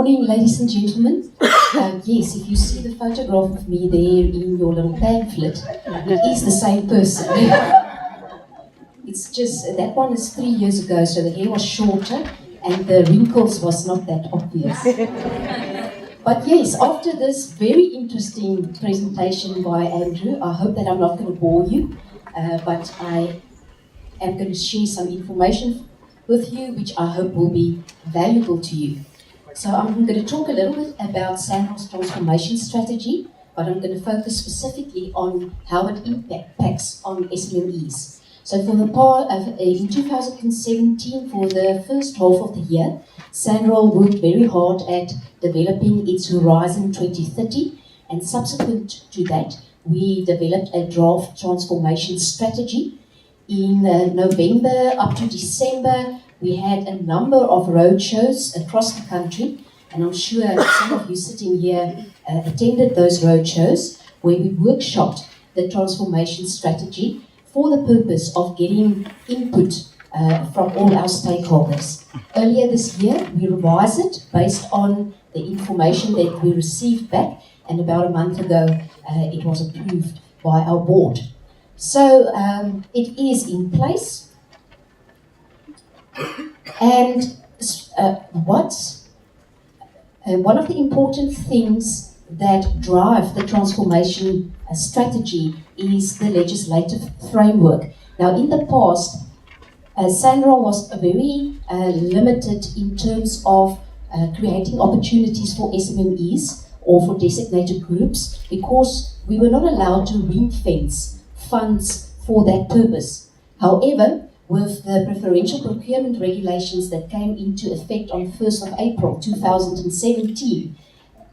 morning, ladies and gentlemen. Yes, if you see the photograph of me there in your little pamphlet, it is the same person. It's just, that one is 3 years ago, so the hair was shorter and the wrinkles was not that obvious. But yes, after this very interesting presentation by Andrew, I hope that I'm not going to bore you, but I am going to share some information with you, which I hope will be valuable to you. So I'm going to talk a little bit about SANRAL's transformation strategy, but I'm going to focus specifically on how it impacts on SMMEs. So for the part of, in 2017, for the first half of the year, SANRAL worked very hard at developing its Horizon 2030, and subsequent to that, we developed a draft transformation strategy. In November up to December, we had a number of roadshows across the country, and I'm sure some of you sitting here attended those roadshows where we workshopped the transformation strategy for the purpose of getting input from all our stakeholders. Earlier this year, we revised it based on the information that we received back, and about a month ago, it was approved by our board. So it is in place, and one of the important things that drive the transformation strategy is the legislative framework. Now, in the past, SANRAL was very limited in terms of creating opportunities for SMMEs or for designated groups, because we were not allowed to ring-fence funds for that purpose. However, with the preferential procurement regulations that came into effect on 1st of April 2017,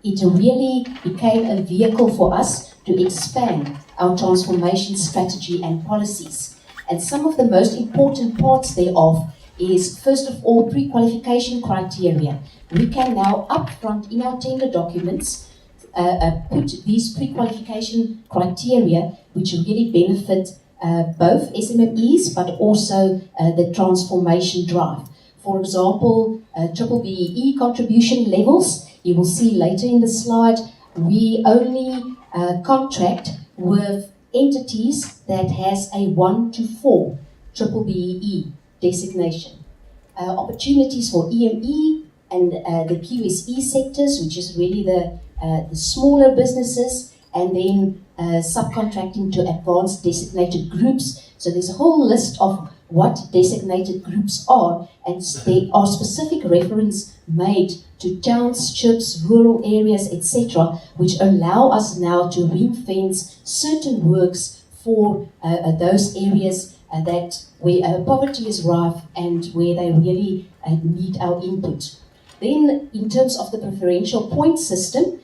it really became a vehicle for us to expand our transformation strategy and policies. And some of the most important parts thereof is, first of all, pre-qualification criteria. We can now upfront in our tender documents put these pre-qualification criteria which really benefit both SMMEs but also the transformation drive. For example, BBBE contribution levels, you will see later in the slide, we only contract with entities that has a 1 to 4 BBBE designation. Opportunities for EME and the QSE sectors, which is really the smaller businesses, and then subcontracting to advanced designated groups. So there's a whole list of what designated groups are, and there are specific reference made to townships, rural areas, etc., which allow us now to ring-fence certain works for those areas that where poverty is rife and where they really need our input. Then, in terms of the preferential point system,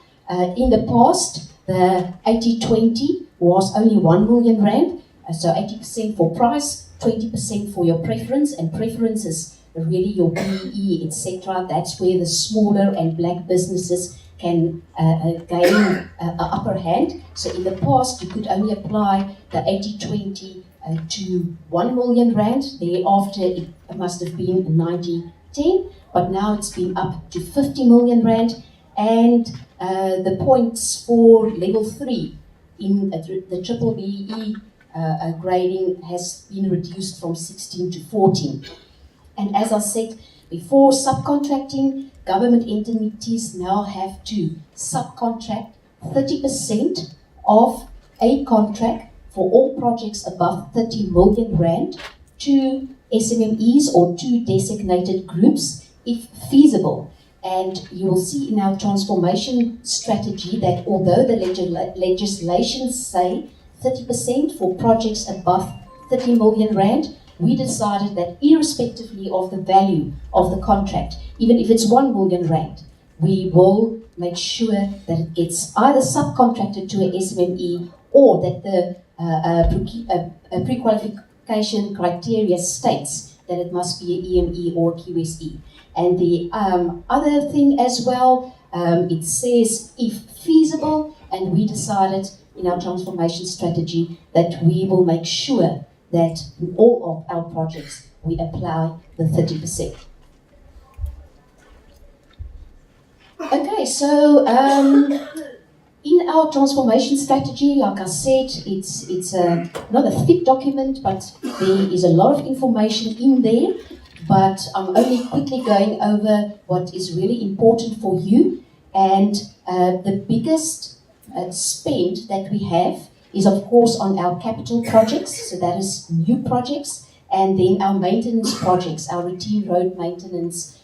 in the past, the 80-20 was only 1 million rand, so 80% for price, 20% for your preference, and preference is really your BE, etc. That's where the smaller and black businesses can gain an upper hand. So in the past, you could only apply the 80-20 to 1 million rand. Thereafter, it must have been 90-10, but now it's been up to 50 million rand. And the points for level 3 in the BBBE grading has been reduced from 16 to 14. And as I said before, subcontracting, government entities now have to subcontract 30% of a contract for all projects above 30 million rand to SMMEs or to designated groups if feasible. And you will see in our transformation strategy that although the legislations say 30% for projects above 30 million rand, we decided that irrespectively of the value of the contract, even if it's 1 million rand, we will make sure that it gets either subcontracted to an SMME or that the pre-qualification criteria states that it must be an EME or QSE. And the other thing as well, it says if feasible, and we decided in our transformation strategy that we will make sure that in all of our projects we apply the 30%. Okay, so in our transformation strategy, like I said, it's not a thick document, but there is a lot of information in there. But I'm only quickly going over what is really important for you. And the biggest spend that we have is, of course, on our capital projects. So that is new projects, and then our maintenance projects, our routine road maintenance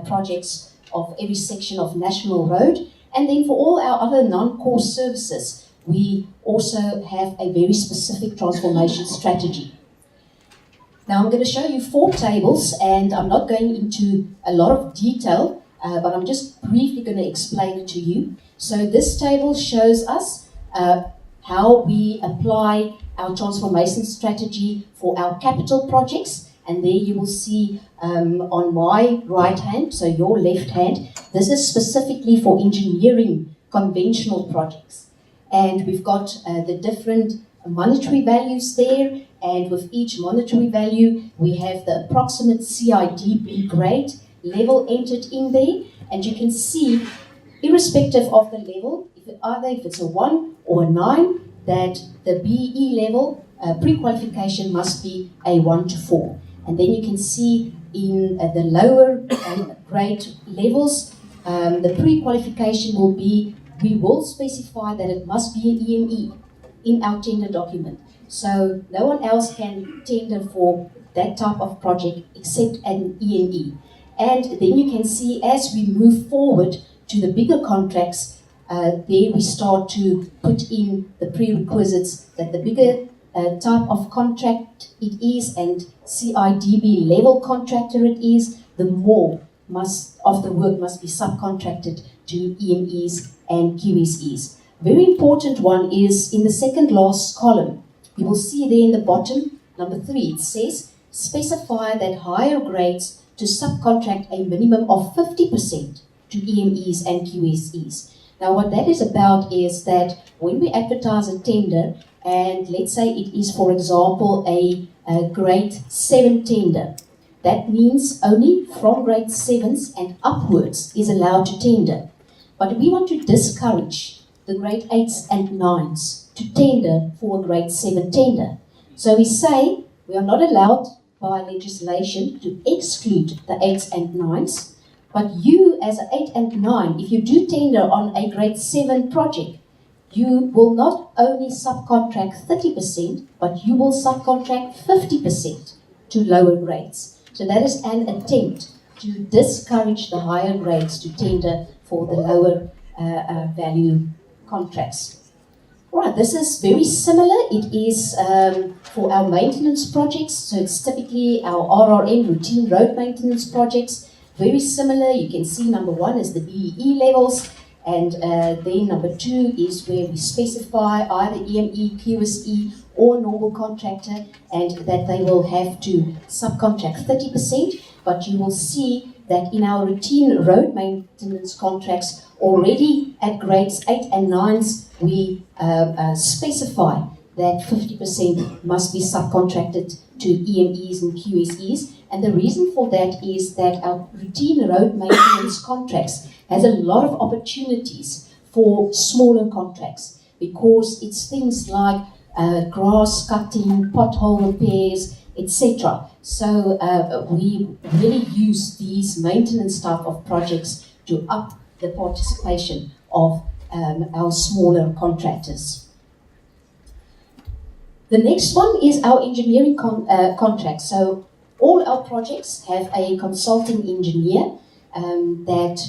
projects of every section of national road. And then for all our other non-core services, we also have a very specific transformation strategy. Now I'm going to show you 4 tables, and I'm not going into a lot of detail, but I'm just briefly going to explain it to you. So this table shows us how we apply our transformation strategy for our capital projects. And there you will see on my right hand, so your left hand, this is specifically for engineering conventional projects. And we've got the different monetary values there, and with each monetary value, we have the approximate CIDB grade level entered in there. And you can see, irrespective of the level, if it's a 1 or a 9, that the BE level pre-qualification must be a 1 to 4. And then you can see in the lower grade levels, the pre-qualification will be, we will specify that it must be an EME in our tender document. So no one else can tender for that type of project except an EME. And then you can see as we move forward to the bigger contracts, there we start to put in the prerequisites that the bigger type of contract it is and CIDB level contractor it is, the more of the work must be subcontracted to EMEs and QSEs. Very important one is in the second last column. You will see there in the bottom, number 3, it says, specify that higher grades to subcontract a minimum of 50% to EMEs and QSEs. Now what that is about is that when we advertise a tender, and let's say it is, for example, a grade 7 tender, that means only from grade 7s and upwards is allowed to tender. But we want to discourage the grade 8s and 9s to tender for a grade 7 tender. So we say we are not allowed by legislation to exclude the 8s and 9s, but you as an 8 and 9, if you do tender on a grade 7 project, you will not only subcontract 30%, but you will subcontract 50% to lower grades. So that is an attempt to discourage the higher grades to tender for the lower value contracts. Right, this is very similar. It is for our maintenance projects. So it's typically our RRM, routine road maintenance projects. Very similar. You can see number 1 is the BEE levels. And then number 2 is where we specify either EME, QSE, or normal contractor, and that they will have to subcontract 30%. But you will see that in our routine road maintenance contracts, already at grades 8 and 9s, we specify that 50% must be subcontracted to EMEs and QSEs. And the reason for that is that our routine road maintenance contracts has a lot of opportunities for smaller contracts, because it's things like grass cutting, pothole repairs, etc. So we really use these maintenance type of projects to up the participation of our smaller contractors. The next one is our engineering contract. So all our projects have a consulting engineer that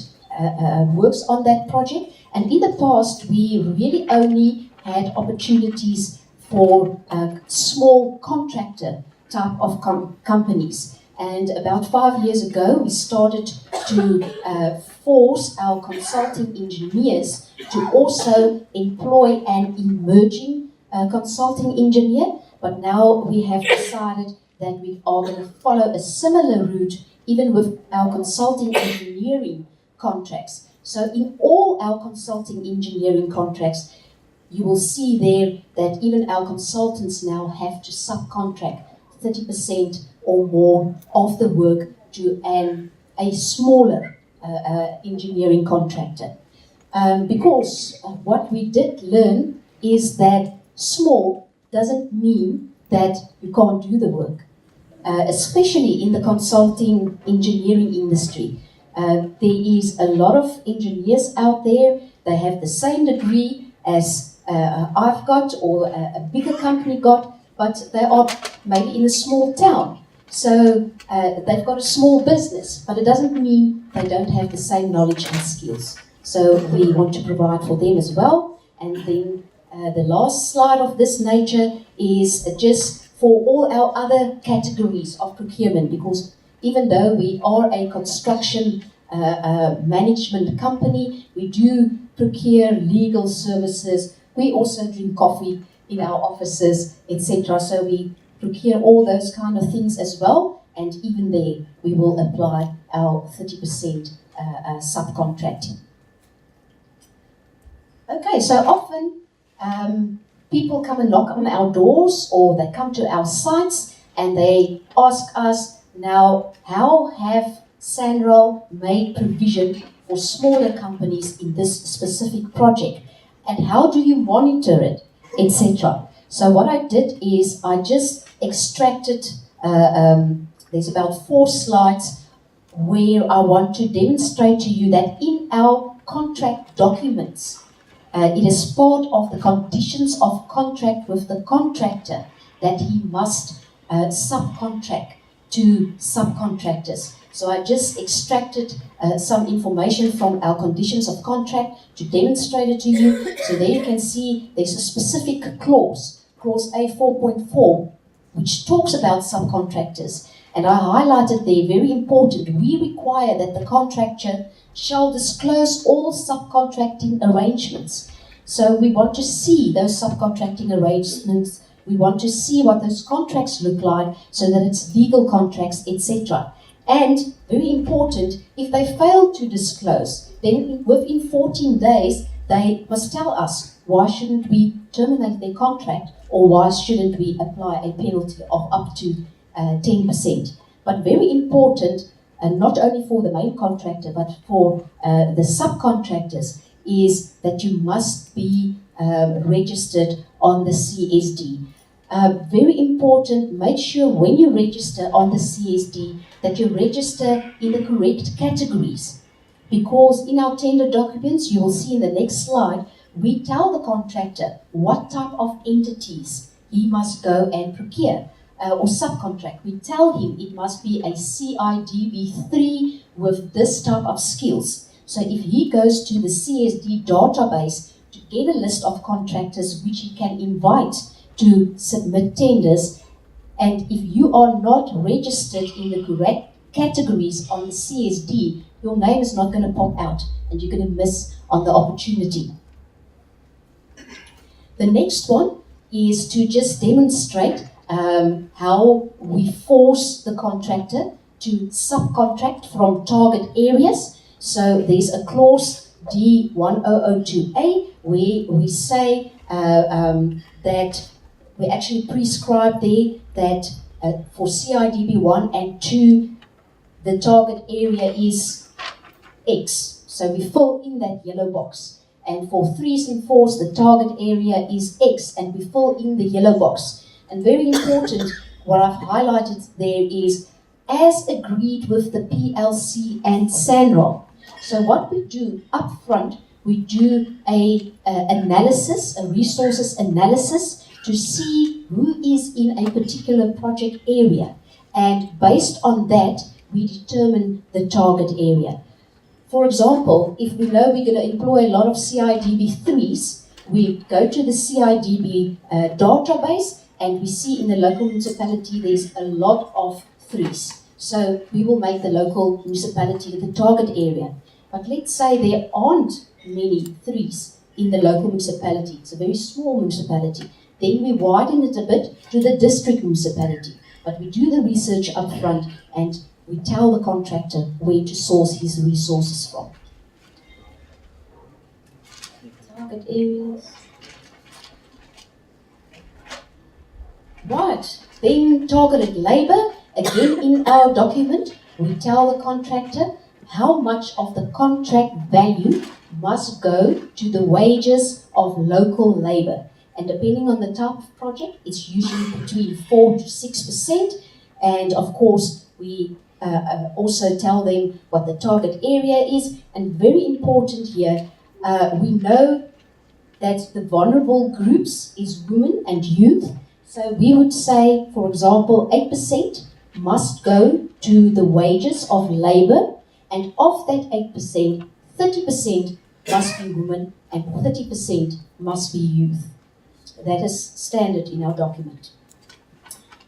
works on that project. And in the past, we really only had opportunities for small contractor type of companies. And about 5 years ago, we started to force our consulting engineers to also employ an emerging consulting engineer. But now we have decided that we are going to follow a similar route even with our consulting engineering contracts. So in all our consulting engineering contracts, you will see there that even our consultants now have to subcontract 30% or more of the work to a smaller engineering contractor. Because what we did learn is that small doesn't mean that you can't do the work, especially in the consulting engineering industry. There is a lot of engineers out there. They have the same degree as I've got or a bigger company got, but they are maybe in a small town. So they've got a small business, but it doesn't mean they don't have the same knowledge and skills. So we want to provide for them as well. And then the last slide of this nature is just for all our other categories of procurement, because even though we are a construction management company, we do procure legal services. We also drink coffee in our offices, etc. So we procure all those kind of things as well. And even there, we will apply our 30% subcontracting. Okay, so often people come and knock on our doors, or they come to our sites and they ask us, now, how have SANRAL made provision for smaller companies in this specific project? And how do you monitor it, etc.? So what I did is I just extracted, there's about 4 slides where I want to demonstrate to you that in our contract documents, it is part of the conditions of contract with the contractor that he must subcontract to subcontractors. So I just extracted some information from our conditions of contract to demonstrate it to you. So there you can see there's a specific clause, clause A4.4, which talks about subcontractors. And I highlighted there, very important, we require that the contractor shall disclose all subcontracting arrangements. So we want to see those subcontracting arrangements. We want to see what those contracts look like so that it's legal contracts, etc. And very important, if they fail to disclose, then within 14 days, they must tell us why shouldn't we terminate their contract, or why shouldn't we apply a penalty of up to 10%. But very important, and not only for the main contractor, but for the subcontractors, is that you must be registered on the CSD. Very important, make sure when you register on the CSD that you register in the correct categories. Because in our tender documents, you will see in the next slide, we tell the contractor what type of entities he must go and procure or subcontract. We tell him it must be a CIDB3 with this type of skills. So if he goes to the CSD database to get a list of contractors which he can invite to submit tenders, and if you are not registered in the correct categories on the CSD, your name is not going to pop out and you're going to miss on the opportunity. The next one is to just demonstrate how we force the contractor to subcontract from target areas. So there's a clause D1002A where we say that we actually prescribe there that for CIDB 1 and 2, the target area is X. So we fill in that yellow box. And for 3s and 4s, the target area is X, and we fill in the yellow box. And very important, what I've highlighted there is, as agreed with the PLC and SANRAL. So what we do up front, we do a analysis, a resources analysis, to see who is in a particular project area. And based on that, we determine the target area. For example, if we know we're going to employ a lot of CIDB3s, we go to the CIDB database and we see in the local municipality there's a lot of 3s. So we will make the local municipality the target area. But let's say there aren't many 3s in the local municipality. It's a very small municipality. Then we widen it a bit to the district municipality. But we do the research up front and we tell the contractor where to source his resources from. Target areas. Right, then targeted labor. Again, in our document, we tell the contractor how much of the contract value must go to the wages of local labor. And depending on the type of project, it's usually between 4 to 6%. And of course, we also tell them what the target area is. And very important here, we know that the vulnerable groups is women and youth. So we would say, for example, 8% must go to the wages of labor, and of that 8%, 30% must be women and 30% must be youth. That is standard in our document.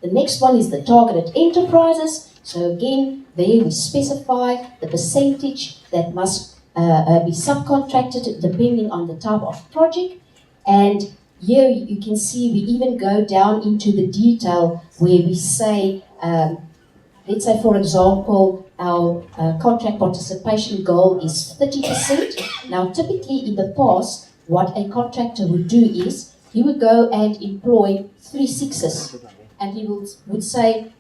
The next one is the targeted enterprises. So again, there we specify the percentage that must be subcontracted depending on the type of project. And here you can see we even go down into the detail where we say, let's say for example, our contract participation goal is 30%. Now typically in the past, what a contractor would do is, he would go and employ 3 sixes. And he would say,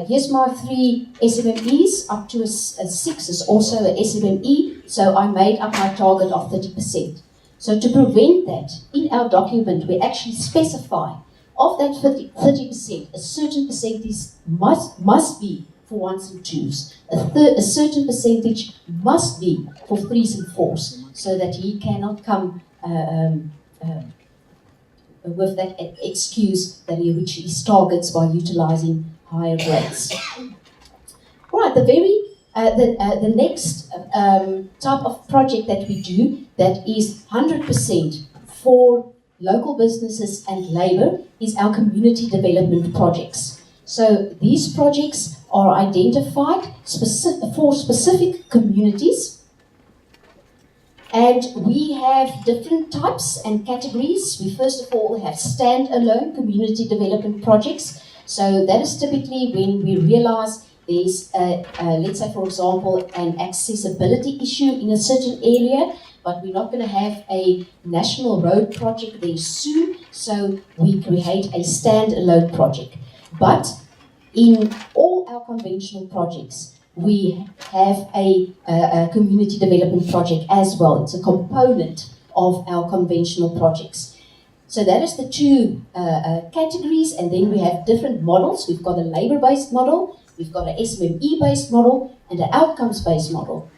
here's my 3 SMMEs, up to a 6 is also a SMME, so I made up my target of 30%. So to prevent that, in our document, we actually specify of that 30%, a certain percentage must be for 1s and 2s. A certain percentage must be for 3s and 4s, so that he cannot come with that excuse that he reaches his targets by utilizing higher rates. Right, the next type of project that we do that is 100% for local businesses and labor is our community development projects. So these projects are identified for specific communities, and we have different types and categories. We first of all have stand-alone community development projects. So that is typically when we realize there's, let's say for example, an accessibility issue in a certain area, but we're not going to have a national road project there soon, so we create a stand-alone project. But in all our conventional projects, we have a community development project as well. It's a component of our conventional projects. So that is the 2 categories, and then we have different models. We've got a labor-based model, we've got an SMME-based model, and an outcomes-based model.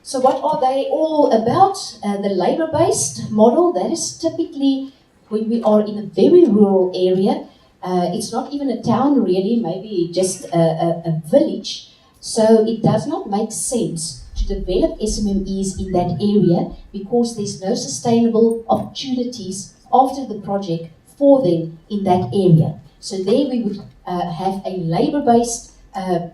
So what are they all about? The labor-based model, that is typically when we are in a very rural area. It's not even a town really, maybe just a village. So it does not make sense to develop SMMEs in that area because there's no sustainable opportunities after the project for them in that area. So there we would have a labor-based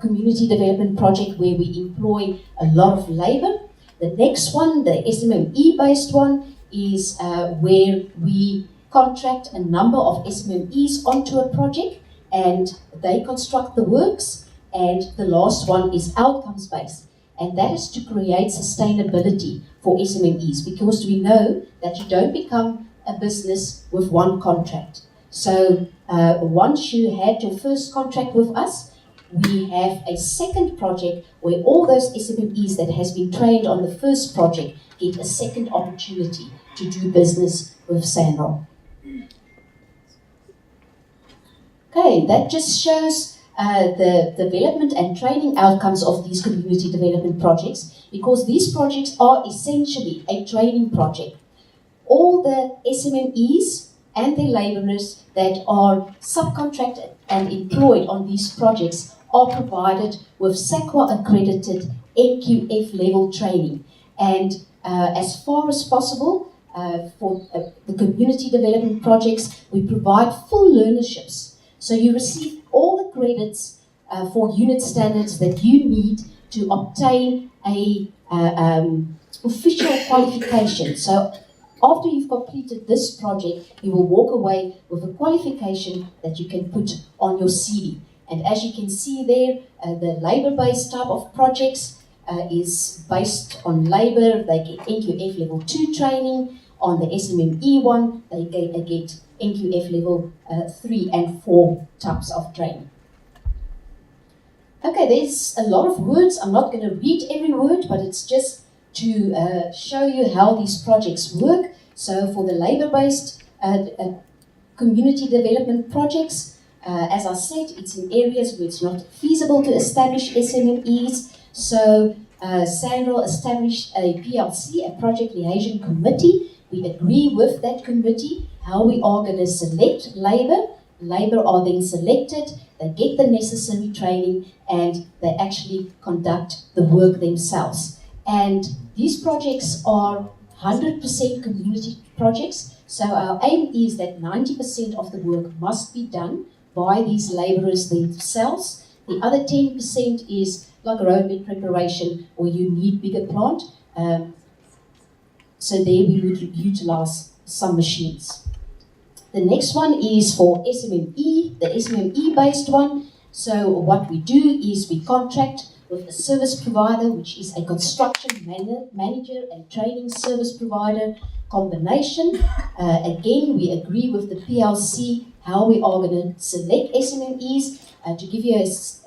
community development project where we employ a lot of labor. The next one, the SMME-based one, is where we contract a number of SMMEs onto a project and they construct the works. And the last one is outcomes-based, and that is to create sustainability for SMMEs, because we know that you don't become a business with one contract. So once you had your first contract with us, we have a second project where all those SMMEs that has been trained on the first project get a second opportunity to do business with SANRAL. Okay, that just shows the development and training outcomes of these community development projects, because these projects are essentially a training project. All the SMMEs and their labourers that are subcontracted and employed on these projects are provided with SAQA accredited NQF level training. And as far as possible, for the community development projects, we provide full learnerships. So you receive all the credits for unit standards that you need to obtain a official qualification. So after you've completed this project, you will walk away with a qualification that you can put on your CV. And as you can see there, the labor-based type of projects is based on labor. They get NQF level 2 training. On the SMME one, they get NQF level 3 and 4 types of training. Okay, there's a lot of words. I'm not going to read every word, but it's just to show you how these projects work. So for the labor-based community development projects, as I said, it's in areas where it's not feasible to establish SMMEs. So SANRAL established a PLC, a Project Liaison Committee. We agree with that committee how we are going to select labor. Labor are then selected, they get the necessary training, and they actually conduct the work themselves. And these projects are 100% community projects, so our aim is that 90% of the work must be done by these laborers themselves. The other 10% is like roadbed preparation, or you need bigger plant. So there we would utilize some machines. The next one is for SMME, the SMME-based one. So what we do is we contract with a service provider, which is a construction manager and training service provider combination. Again, we agree with the PLC how we are going to select SMMEs. To give you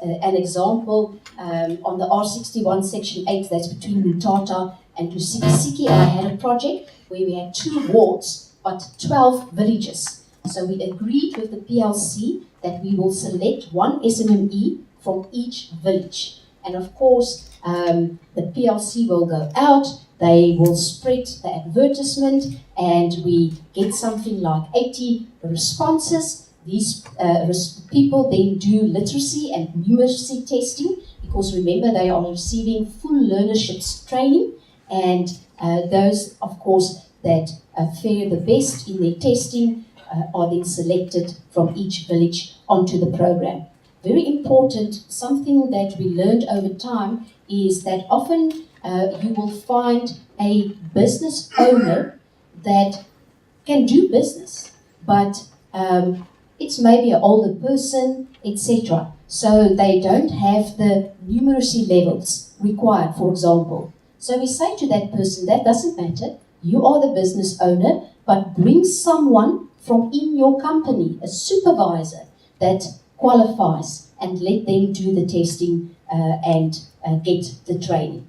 an example, on the R61 Section 8, that's between Mutata and Tusikisiki, I had a project where we had 2 wards, but 12 villages. So we agreed with the PLC that we will select 1 SMME from each village. And of course, the PLC will go out, they will spread the advertisement, and we get something like 80 responses. These people then do literacy and numeracy testing, because remember, they are receiving full learnerships training, and those, of course, that fare the best in their testing are then selected from each village onto the program. Very important, something that we learned over time is that often you will find a business owner that can do business, but it's maybe an older person, etc. So they don't have the numeracy levels required, for example. So we say to that person, that doesn't matter, you are the business owner, but bring someone from in your company, a supervisor that qualifies, and let them do the testing and get the training.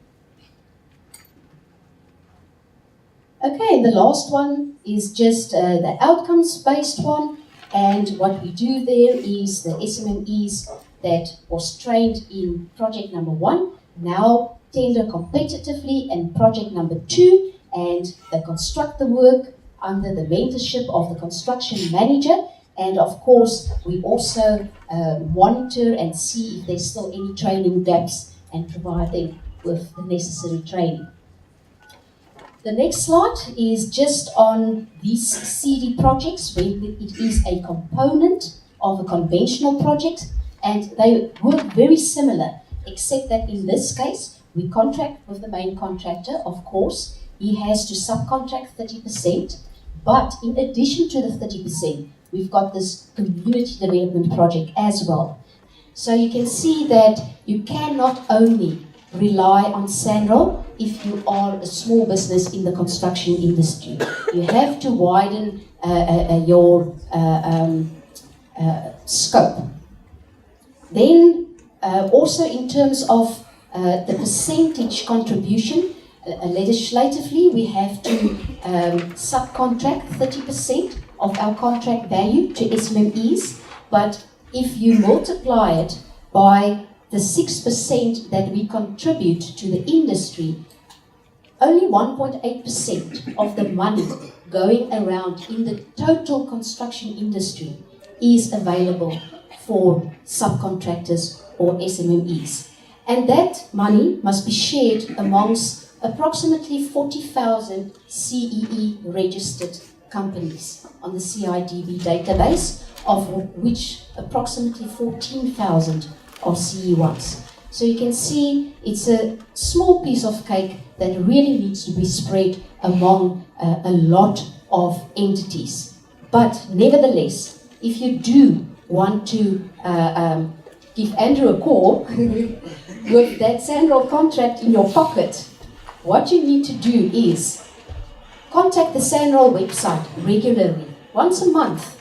Okay, the last one is just the outcomes-based one, and what we do there is the SMMEs that was trained in project number 1 now tender competitively in project number 2, and they construct the work under the mentorship of the construction manager. And of course, we also monitor and see if there's still any training gaps and provide them with the necessary training. The next slide is just on these CD projects, where it is a component of a conventional project, and they work very similar, except that in this case, we contract with the main contractor, of course. He has to subcontract 30%, but in addition to the 30%, we've got this community development project as well. So you can see that you cannot only rely on SANRAL if you are a small business in the construction industry. You have to widen your scope. Then also in terms of the percentage contribution, legislatively we have to subcontract 30% of our contract value to SMMEs, but if you multiply it by the 6% that we contribute to the industry, only 1.8% of the money going around in the total construction industry is available for subcontractors or SMMEs. And that money must be shared amongst approximately 40,000 CEE registered companies on the CIDB database, of which approximately 14,000 are CE1s. So you can see it's a small piece of cake that really needs to be spread among a lot of entities. But nevertheless, if you do want to give Andrew a call with that SANRAL contract in your pocket, what you need to do is contact the SANRAL website regularly, once a month,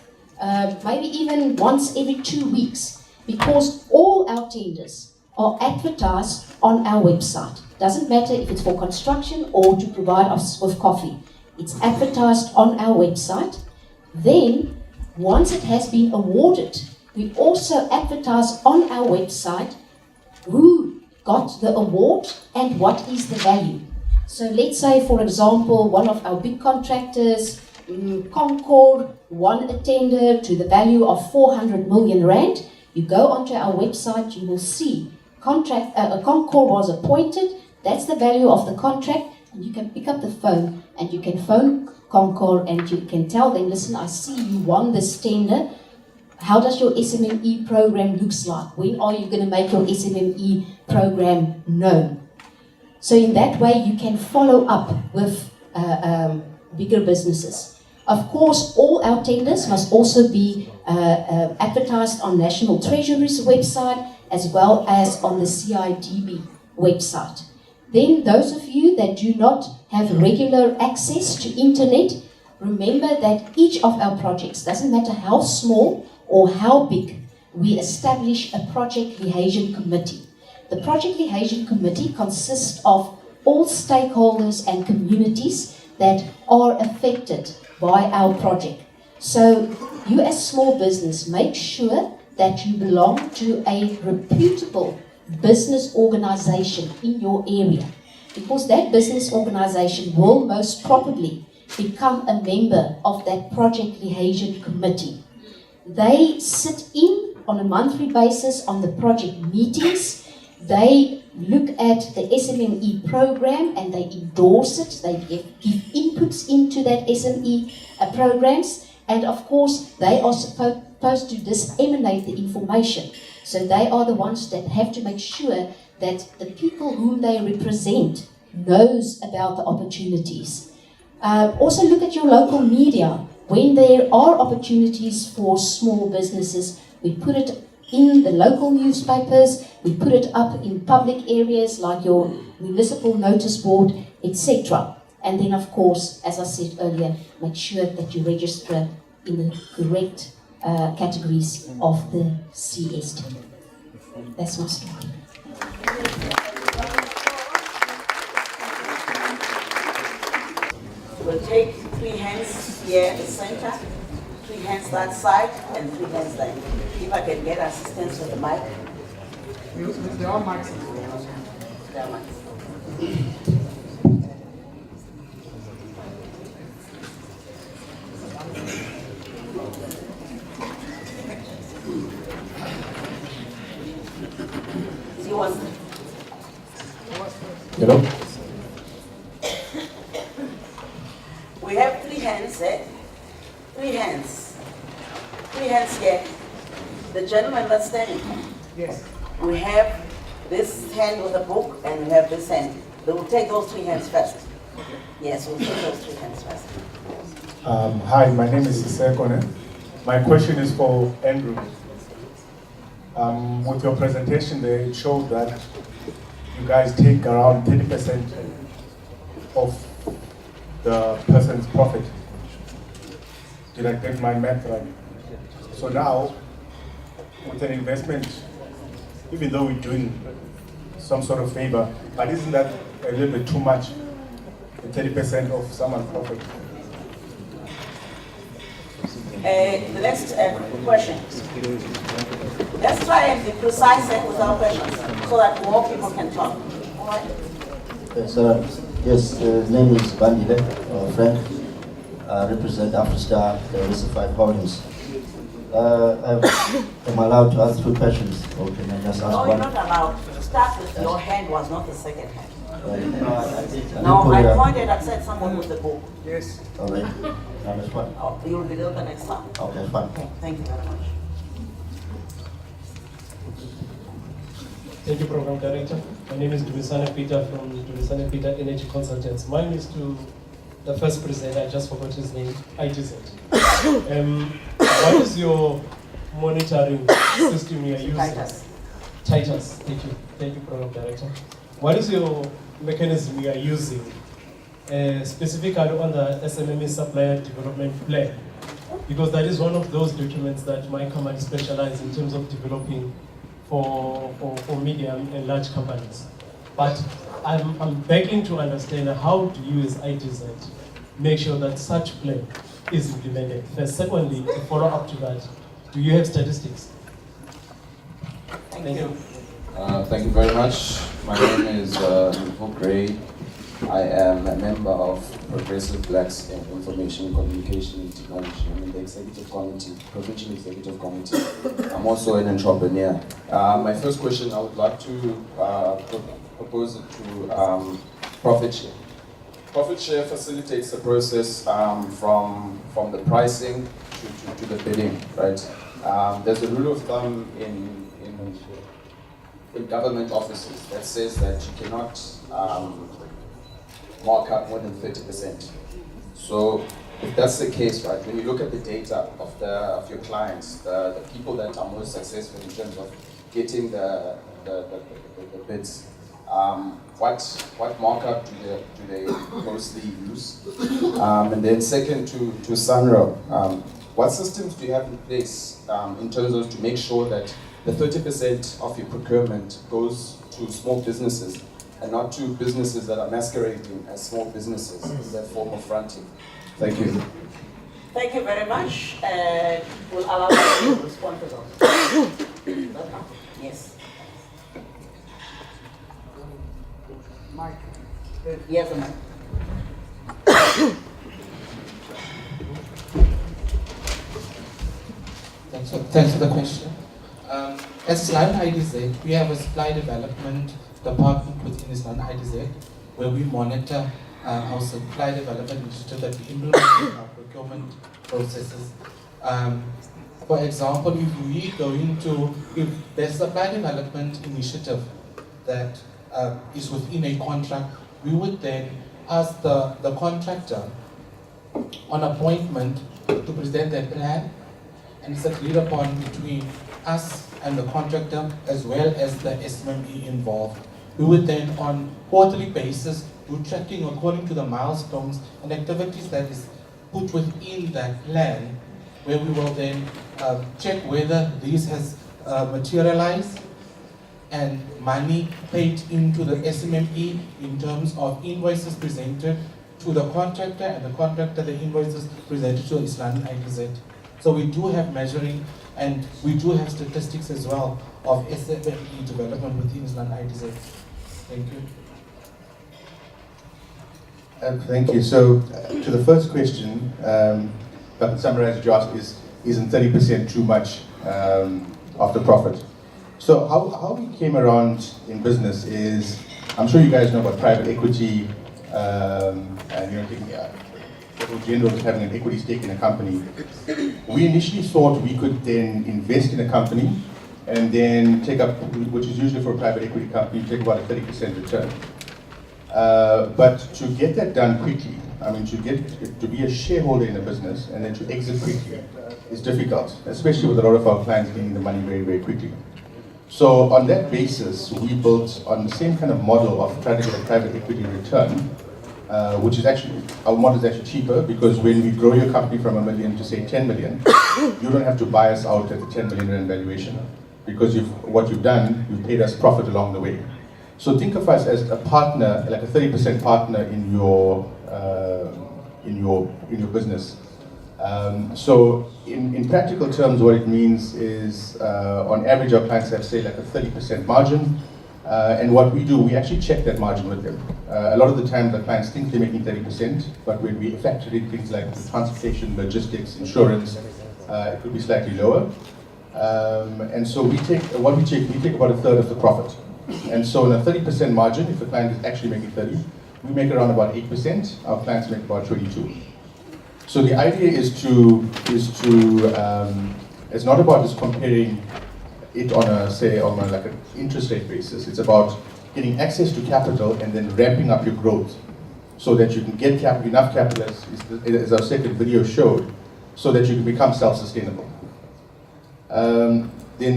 maybe even once every 2 weeks, because all our tenders are advertised on our website. Doesn't matter if it's for construction or to provide us with coffee. It's advertised on our website. Then, once it has been awarded, we also advertise on our website who got the award and what is the value. So let's say, for example, one of our big contractors, Concord, won a tender to the value of 400 million rand. You go onto our website, you will see Concord was appointed. That's the value of the contract, and you can pick up the phone and you can phone Concord and you can tell them, listen, I see you won this tender. How does your SMME program looks like? When are you going to make your SMME program known? So in that way, you can follow up with bigger businesses. Of course, all our tenders must also be advertised on National Treasury's website as well as on the CIDB website. Then those of you that do not have regular access to internet, remember that each of our projects, doesn't matter how small or how big, we establish a project liaison committee. The project liaison committee consists of all stakeholders and communities that are affected by our project. So you as small business, make sure that you belong to a reputable business organization in your area, because that business organization will most probably become a member of that project liaison committee. They sit in on a monthly basis on the project meetings. They look at the SMME program and they endorse it. They give inputs into that SME programs, and of course they are supposed to disseminate the information. So they are the ones that have to make sure that the people whom they represent knows about the opportunities. Also look at your local media. When there are opportunities for small businesses, we put it in the local newspapers, we put it up in public areas like your municipal notice board, etc. And then, of course, as I said earlier, make sure that you register in the correct categories of the CST. That's my story. We'll take 3 hands here at the center, 3 hands that side, and 3 hands there. If I can get assistance with the mic. There are mics. There are mics. Hello? We have 3 hands there. 3 hands. 3 hands here. The gentleman that's standing. Yes. We have this hand with a book, and we have this hand. We will take those 3 hands first. Yes, we'll take those 3 hands first. Hi, my name is Sisekone. My question is for Andrew. With your presentation there, it showed that you guys take around 30% of the person's profit. Did I get my math right? So now, with an investment, even though we're doing some sort of favor, but isn't that a little bit too much, the 30% of someone's profit? The next question. Let's try and be precise with our questions so that more people can talk. All right? Yes, his name is Bandile, Frank. I represent AfriStar Diversified Holdings. I'm allowed to ask 2 questions, or can I just ask No, one? you're not allowed. Start with your hand was not the second hand. Right. No, I pointed and said someone with the book. Yes. All right. That's fine. Oh, you'll be there the next time. Okay, fine. Thank you very much. Thank you, Program Director. My name is Dumisane Peter from Dumisane Peter Energy Consultants. Mine is to the first presenter, I just forgot his name, ITZ. What is your monitoring system you are using? Titus. Thank you. Thank you, Program Director. What is your mechanism you are using, specifically on the SMME Supplier Development Plan? Because that is one of those documents that my company specializes in terms of developing for medium and large companies. But I'm begging to understand, how do you as ITZ make sure that such plan is implemented? First, secondly, to follow up to that, do you have statistics? Thank you. Thank you very much. My name is Gray. I am a member of Progressive Blacks in Information, Communication and Technology. I'm in the Executive Committee, Provincial Executive Committee. I'm also an entrepreneur. My first question, I would like to propose it to profit share. Profit share facilitates the process from the pricing to the bidding, right? There's a rule of thumb in government offices that says that you cannot mark up more than 30%. So if that's the case, right, when you look at the data of your clients, the people that are most successful in terms of getting the bids, what markup do they mostly use? And then second to SANRAL, what systems do you have in place in terms of to make sure that the 30% of your procurement goes to small businesses and not to businesses that are masquerading as small businesses in their form of fronting? Thank you. Thank you very much. We'll allow you to respond to those. Yes. Mike. Yes, ma'am. Thanks for the question. At Island IDZ, we have a supply development department within Island IDZ where we monitor our supply development initiative that we implement in our procurement processes. For example, if there's a supply development initiative that is within a contract, we would then ask the contractor on appointment to present their plan, and it's agreed upon between us and the contractor as well as the SMME involved. We would then on quarterly basis do tracking according to the milestones and activities that is put within that plan, where we will then check whether this has materialized and money paid into the SMME in terms of invoices presented to the contractor and the contractor the invoices presented to Islamic IDZ. So we do have measuring and we do have statistics as well of SMME development within Islamic IDZ. Thank you. Thank you. So, to the first question, but to summarize, Josh, isn't 30% too much of the profit? So, how we came around in business is, I'm sure you guys know about private equity, and in general, having an equity stake in a company. We initially thought we could then invest in a company and then take up, which is usually for a private equity company, take about a 30% return. But to get that done quickly, I mean, to be a shareholder in a business and then to exit quickly is difficult, especially with a lot of our clients getting the money very, very quickly. So on that basis, we built on the same kind of model of trying to get a private equity return, which is actually, our model is actually cheaper because when we grow your company from $1 million to say 10 million, you don't have to buy us out at the 10 million rand valuation because what you've done, you've paid us profit along the way. So think of us as a partner, like a 30% partner in your business. So in practical terms, what it means is, on average, our clients have, say, like a 30% margin. And what we do, we actually check that margin with them. A lot of the time, the clients think they're making 30%, but when we factor in things like transportation, logistics, insurance, it could be slightly lower. And so we take about a third of the profit. And so in a 30% margin, if the client is actually making 30, we make around about 8%. Our clients make about 22. So the idea is it's not about just comparing it on like an interest rate basis. It's about getting access to capital and then ramping up your growth so that you can get enough capital, as our second video showed, so that you can become self-sustainable. Then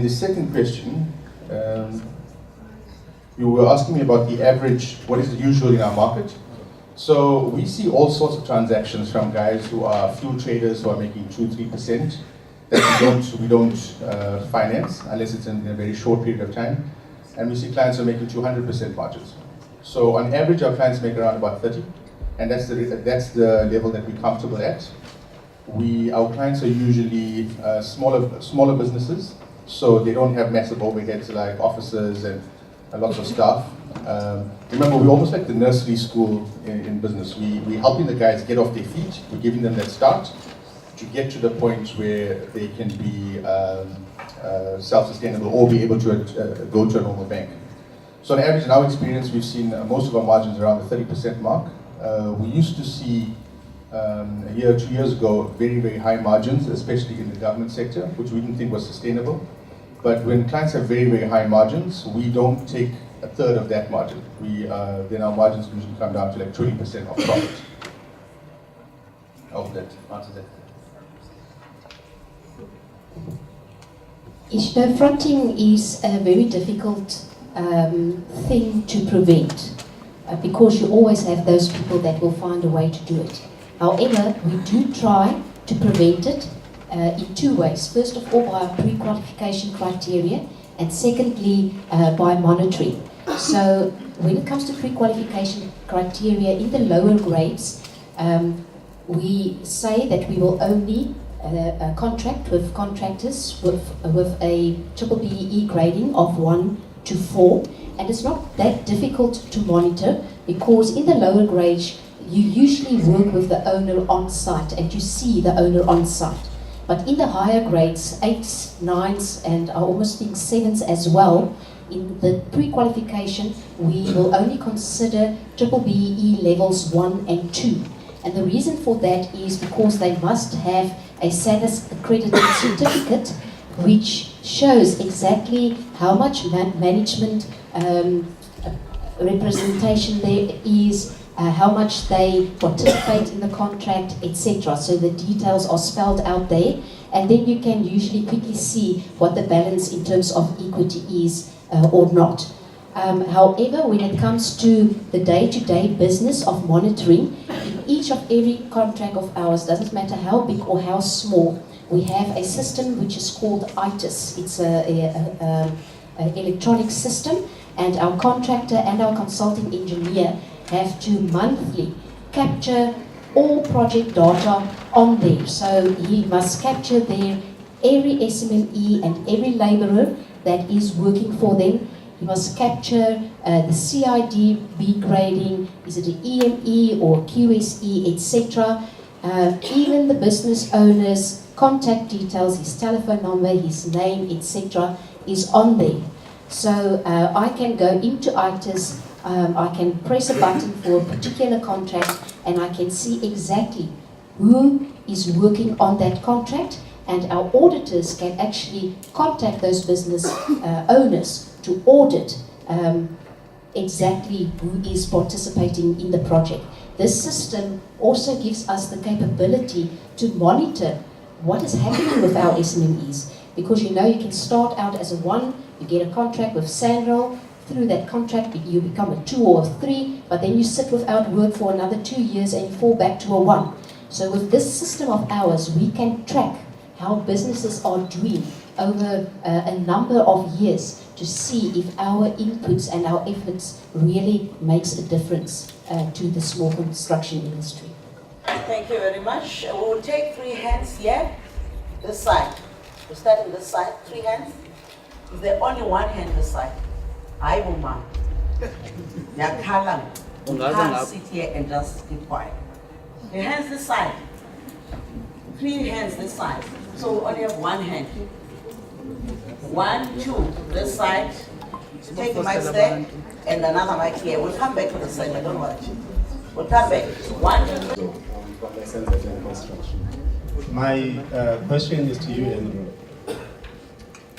the second question, you were asking me about the average, what is the usual in our market? So we see all sorts of transactions from guys who are fuel traders who are making 2-3%, that we don't finance unless it's in a very short period of time. And we see clients are making 200% margins. So on average, our clients make around about 30, and that's the level that we're comfortable at. Our clients are usually smaller businesses, so they don't have massive overheads like offices and lots of staff. Remember, we're almost like the nursery school in business. We're helping the guys get off their feet. We're giving them that start to get to the point where they can be self-sustainable or be able to go to a normal bank. So on average, in our experience, we've seen most of our margins around the 30% mark. We used to see a year or 2 years ago very, very high margins, especially in the government sector, which we didn't think was sustainable. But when clients have very, very high margins, we don't take a third of that margin. Then our margins usually come down to like 20% of profit. I hope that answers that. Fronting is a very difficult thing to prevent because you always have those people that will find a way to do it. However, we do try to prevent it in two ways. First of all, by our pre-qualification criteria, and secondly, by monitoring. So when it comes to pre-qualification criteria in the lower grades, we say that we will only contract with contractors with a triple BEE grading of 1 to 4, and it's not that difficult to monitor because in the lower grades you usually work with the owner on site and you see the owner on site. But in the higher grades, 8s, 9s, and are almost being 7s as well, in the pre-qualification we will only consider triple BEE levels 1 and 2. And the reason for that is because they must have a SANRAL accredited certificate which shows exactly how much management representation there is, how much they participate in the contract, etc. So the details are spelled out there, and then you can usually quickly see what the balance in terms of equity is or not. However, when it comes to the day-to-day business of monitoring, in each of every contract of ours, doesn't matter how big or how small, we have a system which is called ELIDZ. It's an electronic system, and our contractor and our consulting engineer have to monthly capture all project data on there. So he must capture there every SMME and every labourer that is working for them. He must capture the CIDB grading, is it an EME or QSE, etc. Even the business owner's contact details, his telephone number, his name, etc. is on there. So I can go into ELIDZ, I can press a button for a particular contract and I can see exactly who is working on that contract, and our auditors can actually contact those business owners to audit exactly who is participating in the project. This system also gives us the capability to monitor what is happening with our SMMEs, because you know you can start out as a 1, you get a contract with SANRAL, through that contract you become a 2 or a 3, but then you sit without work for another 2 years and you fall back to a 1. So with this system of ours, we can track how businesses are doing over a number of years to see if our inputs and our efforts really makes a difference to the small construction industry. Thank you very much. We will take 3 hands here, this side. We start on this side, 3 hands. If there's only 1 hand this side, I will mind. You can't sit here and just keep quiet. Your hands this side. 3 hands this side. So we only have 1 hand. 1, 2, this side. Take the mic there and another mic here. We'll come back to the center, don't worry. We'll come back. 1, 2, 3. From SMME Construction. My question is to you, Andrew.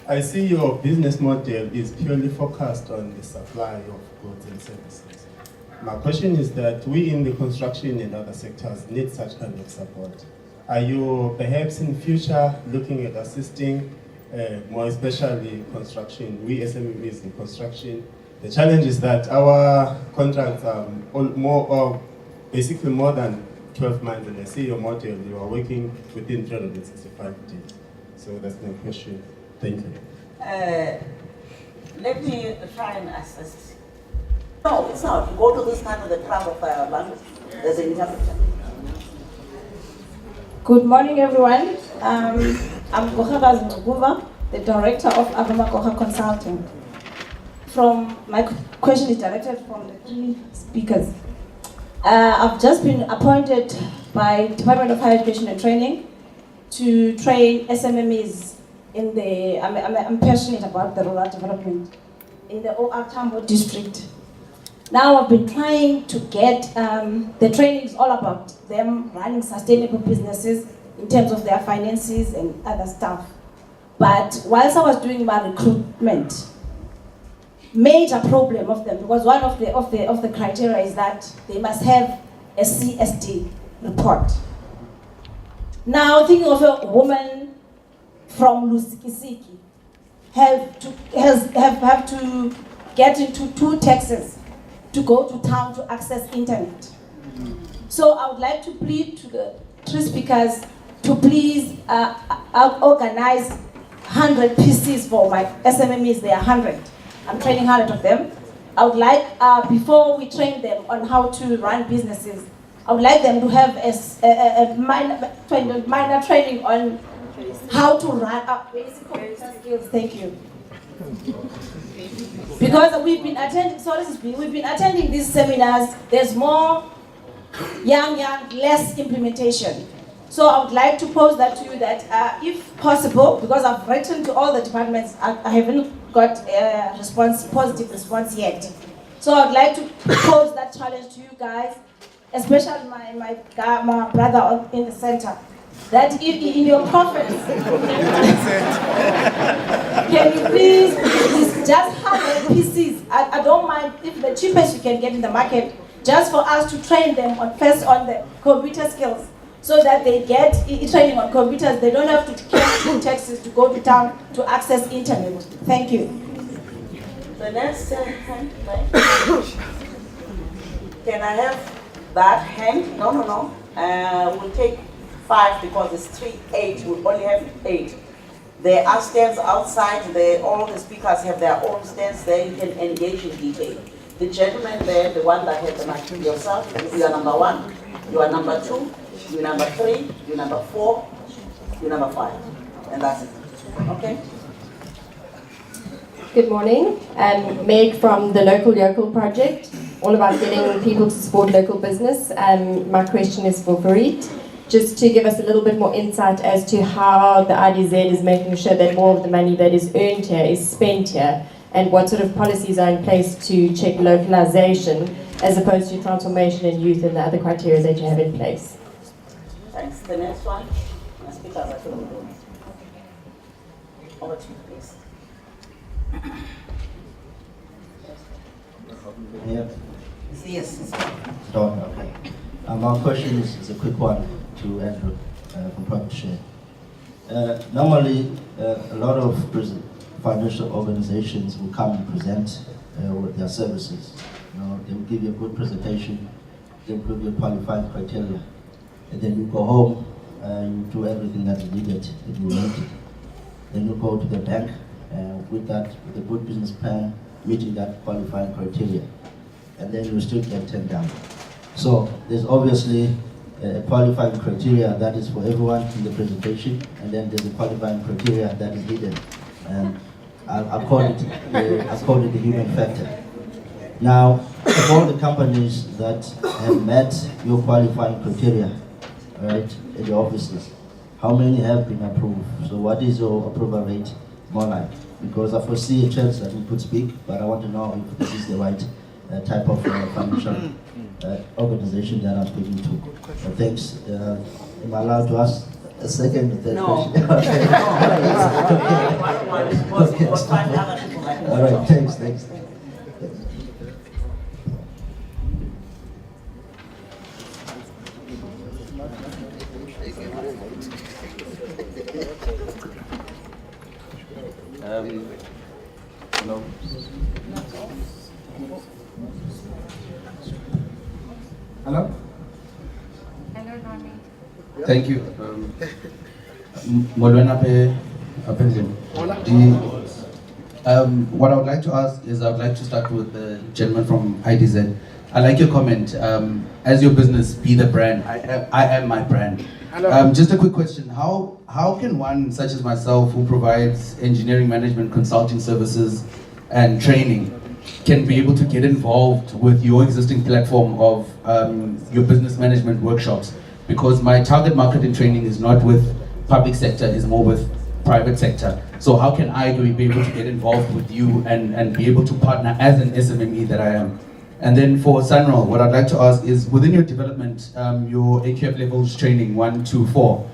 I see your business model is purely focused on the supply of goods and services. My question is that we in the construction and other sectors need such kind of support. Are you perhaps in future looking at assisting more especially construction, we SMEs in construction? The challenge is that our contracts are basically more than 12 months, and I see your model, you are working within 365 days. So that's my question. Thank you. Let me try and assist. No, it's not. You go to this kind of the crowd of language. There's an interpreter. Good morning, everyone. I'm Gohabaz Nguva, the director of Avama Goha Consulting. My question is directed from the three speakers. I've just been appointed by Department of Higher Education and Training to train SMMEs in the. I'm passionate about the rural development in the OR Tambo district. Now I've been trying to get the training is all about them running sustainable businesses in terms of their finances and other stuff. But whilst I was doing my recruitment, major problem of them, because one of the criteria is that they must have a CSD report. Now thinking of a woman from Lusikisiki have to get into 2 taxis to go to town to access internet. So I would like to plead to the 3 speakers to please organize 100 PCs for my SMMEs. There are 100. I'm training 100 of them. I would like, before we train them on how to run businesses, I would like them to have a minor training on how to run basic computer skills. Thank you. Because we've been attending these seminars. There's more young, less implementation. So I would like to pose that to you that if possible, because I've written to all the departments, I haven't got a positive response yet. So I'd like to pose that challenge to you guys, especially my brother in the center, that in your profits, can you please just have PCs? I don't mind if the cheapest you can get in the market, just for us to train them first on the computer skills, so that they get training on computers. They don't have to carry taxis to go to town to access internet. Thank you. The next hand, can I have that hand? No. We'll take 5 because it's 3, 8. We'll only have 8. There are stands outside. All the speakers have their own stands there. You can engage in detail. The gentleman there, the one that had the mic, yourself, you are number 1, you are number 2, you're number 3, you're number 4, you're number 5. And that's it. Okay? Good morning. I'm Meg from the Local Yokel Project, all about getting people to support local business. My question is for Farid, just to give us a little bit more insight as to how the IDZ is making sure that more of the money that is earned here is spent here, and what sort of policies are in place to check localization as opposed to transformation and youth and the other criteria that you have in place. Thanks. The next one, my speakers are filming. Over to you, please. Yeah. Yes. Okay. My question is a quick one to Andrew from Private Share. Normally, a lot of financial organizations will come and present with their services. They will give you a good presentation, they will give you qualified criteria, and then you go home, you do everything that's needed, and you meet it. Then you go to the bank with a good business plan, meeting that qualifying criteria, and then you still get turned down. So there's obviously a qualifying criteria that is for everyone in the presentation, and then there's a qualifying criteria that is hidden. I call it the human factor. Now, of all the companies that have met your qualifying criteria, right, in your offices, how many have been approved? So what is your approval rate more like? Because I foresee a chance that we could speak, but I want to know if this is the right type of financial organization that I'm speaking to. Thanks. Am I allowed to ask a second or third question? All right, thanks. Hello. Hello? Hello, Nani. Thank you. Molweni apha What I would like to ask is, I would like to start with the gentleman from IDZ. I like your comment. As your business, be the brand. I am my brand. Just a quick question. How can one, such as myself, who provides engineering management consulting services and training, can be able to get involved with your existing platform of your business management workshops? Because my target market in training is not with public sector, is more with private sector. So how can I be able to get involved with you and be able to partner as an SMME that I am? And then for SANRAL, what I'd like to ask is, within your development, your AQF levels training 1, 2, 4,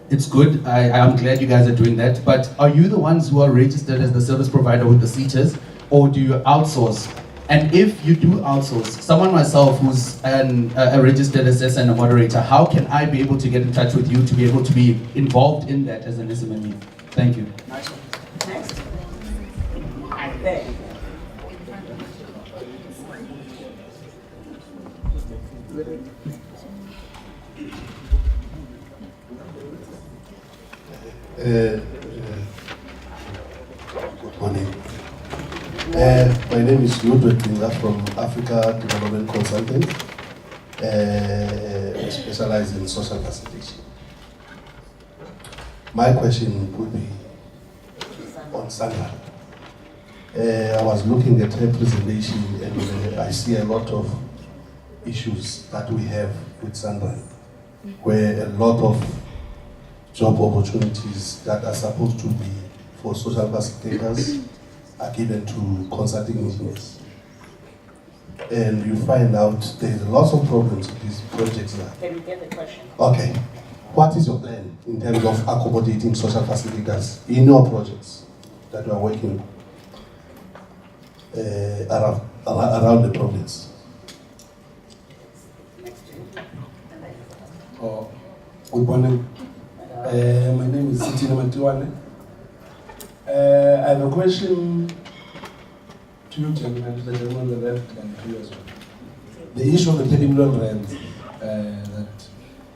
it's good. I'm glad you guys are doing that. But are you the ones who are registered as the service provider with the SETAs, or do you outsource? And if you do outsource, someone myself who's a registered assessor and a moderator, how can I be able to get in touch with you to be able to be involved in that as an SMME? Thank you. Next. There. Good morning. My name is Ludwig Linga from Africa Development Consulting. We specialize in social facilitation. My question would be on SANRAL. I was looking at her presentation and I see a lot of issues that we have with SANRAL, where a lot of job opportunities that are supposed to be for social facilitators are given to consulting engineers. And you find out there's lots of problems with these projects now. Can you get the question? Okay. What is your plan in terms of accommodating social facilitators in your projects that you are working around the province? Oh, good morning. My name is Siti Namatiwane. I have a question to you, gentlemen, to the gentleman on the left and to you as well. The issue of the 30 million rand, that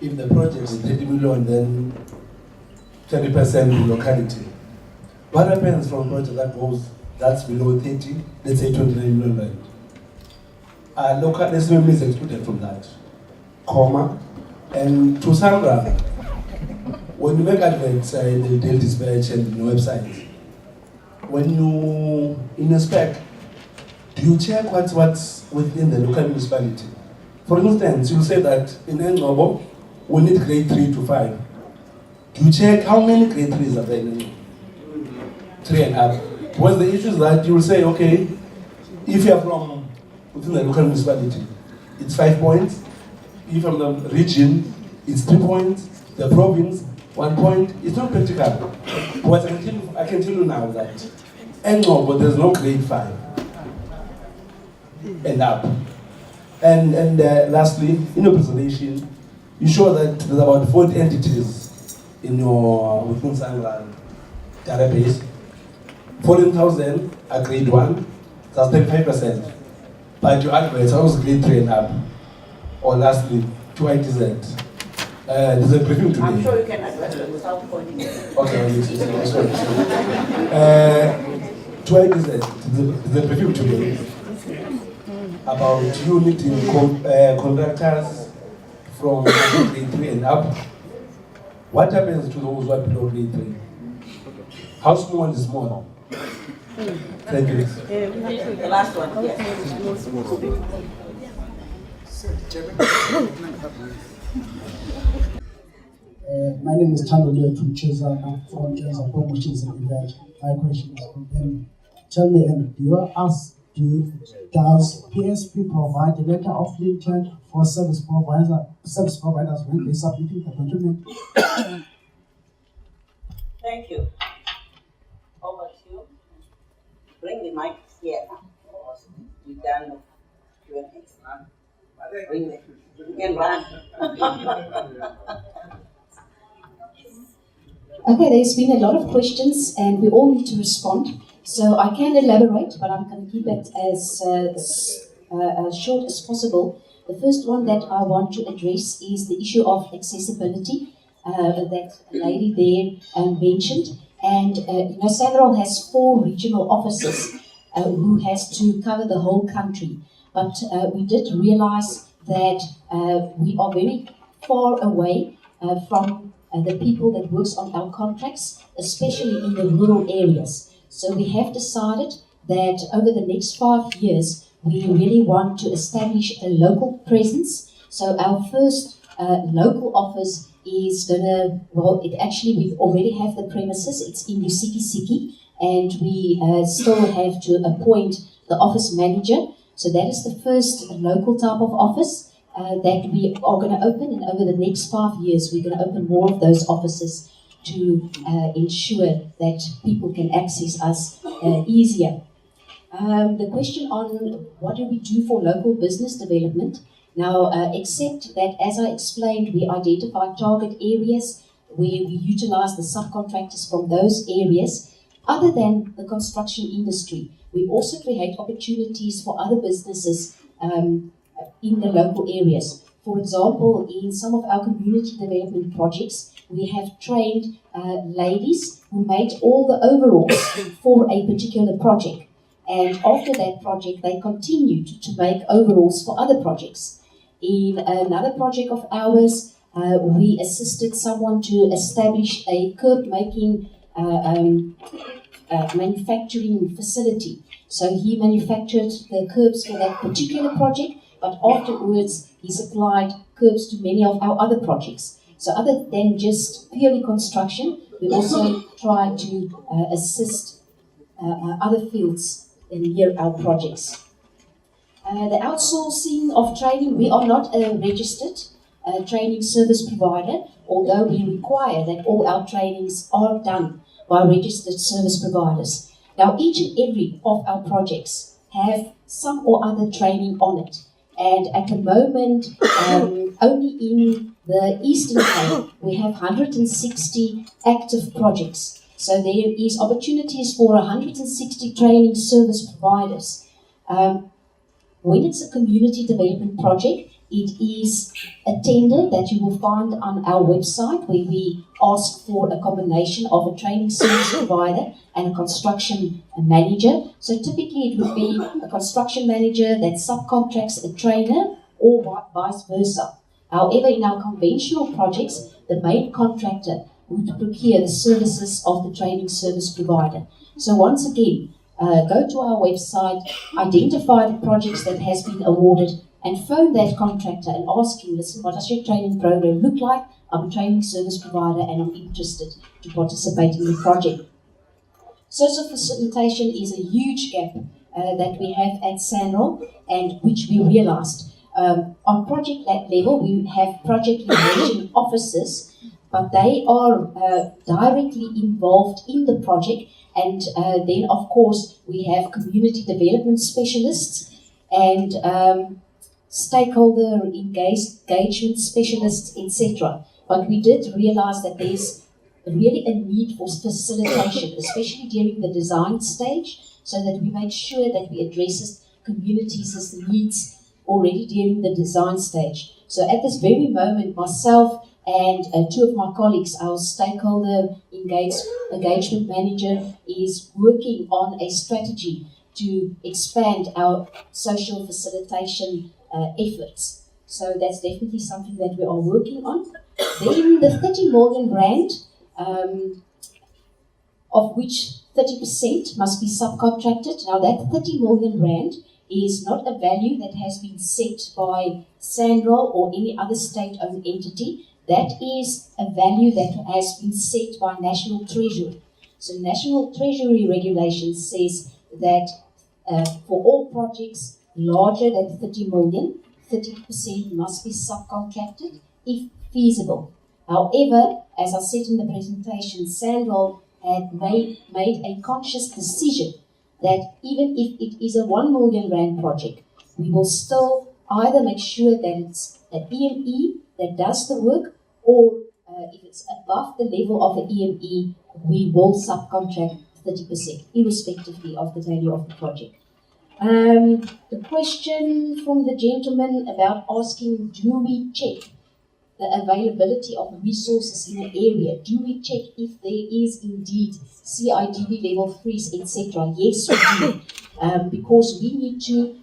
if the project is 30 million, then 30% locality. What happens from a project that's below 30, let's say 29 million rand? Local SMME is excluded from that, and to SANRAL, when you make adverts in the Daily Dispatch and the website, when you inspect, do you check what's within the local municipality? For instance, you say that in Ngobo, we need grade 3 to 5. Do you check how many grade 3s are there in 3 and up? Because the issue is that you will say, okay, if you are from within the local municipality, it's 5 points. If from the region, it's 3 points. The province, 1 point. It's not practical. But I can tell you now that Ngobo, there's no grade 5 and up. And lastly, in your presentation, you show that there's about 40 entities in your within SANRAL database. 14,000 are grade 1, that's 35%. But your adverts are also grade 3 and up. Or lastly, to IDZ. There's a briefing today. I'm sure you can address them without pointing. Okay, sorry. To IDZ, there's a briefing today about you meeting contractors from grade 3 and up. What happens to those who are below grade 3? How small is small? Thank you. The last one, yes. My name is Tando from Chesa from Chesa Promotions and Event. My question is from Henry. Tell me, Henry, does PSP provide a letter of intent for service providers when they submitting the document? Thank you. Over to you. Bring the mic here now. We're done with Q&A. Bring it. You can run. Okay, there's been a lot of questions and we all need to respond. So I can elaborate, but I'm going to keep it as short as possible. The first one that I want to address is the issue of accessibility that a lady there mentioned. And SANRAL has 4 regional offices who has to cover the whole country. But we did realize that we are very far away from the people that works on our contracts, especially in the rural areas. So we have decided that over the next 5 years, we really want to establish a local presence. So our first local office is gonna, we already have the premises, it's in Lusikisiki, and we still have to appoint the office manager. So that is the first local type of office that we are going to open, and over the next 5 years we're going to open more of those offices to ensure that people can access us easier. The question on what do we do for local business development? Now, except that, as I explained, we identify target areas where we utilize the subcontractors from those areas. Other than the construction industry, we also create opportunities for other businesses in the local areas. For example, in some of our community development projects, we have trained ladies who made all the overalls for a particular project. And after that project, they continued to make overalls for other projects. In another project of ours, we assisted someone to establish a curb making manufacturing facility. So he manufactured the curbs for that particular project, but afterwards he supplied curbs to many of our other projects. So other than just purely construction, we also try to assist other fields in our projects. The outsourcing of training, we are not a registered training service provider, although we require that all our trainings are done by registered service providers. Now, each and every of our projects have some or other training on it. And at the moment, only in the Eastern Cape, we have 160 active projects. So there is opportunities for 160 training service providers. When it's a community development project, it is a tender that you will find on our website where we ask for a combination of a training service provider and a construction manager. So typically it would be a construction manager that subcontracts a trainer or vice versa. However, in our conventional projects, the main contractor would procure the services of the training service provider. So once again, go to our website, identify the projects that has been awarded, and phone that contractor and ask him, listen, what does your training program look like? I'm a training service provider and I'm interested to participate in the project. Social facilitation is a huge gap that we have at SANRAL, and which we realized. On project level, we have project liaison officers, but they are directly involved in the project. And then, of course, we have community development specialists and stakeholder engagement specialists, etc. But we did realize that there's really a need for facilitation, especially during the design stage, so that we make sure that we address communities' needs already during the design stage. So at this very moment, myself and 2 of my colleagues, our stakeholder engagement manager, is working on a strategy to expand our social facilitation efforts. So that's definitely something that we are working on. Then the 30 million rand, of which 30% must be subcontracted. Now that 30 million rand is not a value that has been set by SANRAL or any other state-owned entity. That is a value that has been set by National Treasury. So National Treasury regulation says that for all projects larger than 30 million, 30% must be subcontracted if feasible. However, as I said in the presentation, SANRAL had made a conscious decision that even if it is a 1 million rand project, we will still either make sure that it's an EME that does the work, or if it's above the level of the EME, we will subcontract 30%, irrespectively of the value of the project. The question from the gentleman about asking, do we check the availability of resources in an area? Do we check if there is indeed CIDB level 3s, etc.? Yes, we do. Because we need to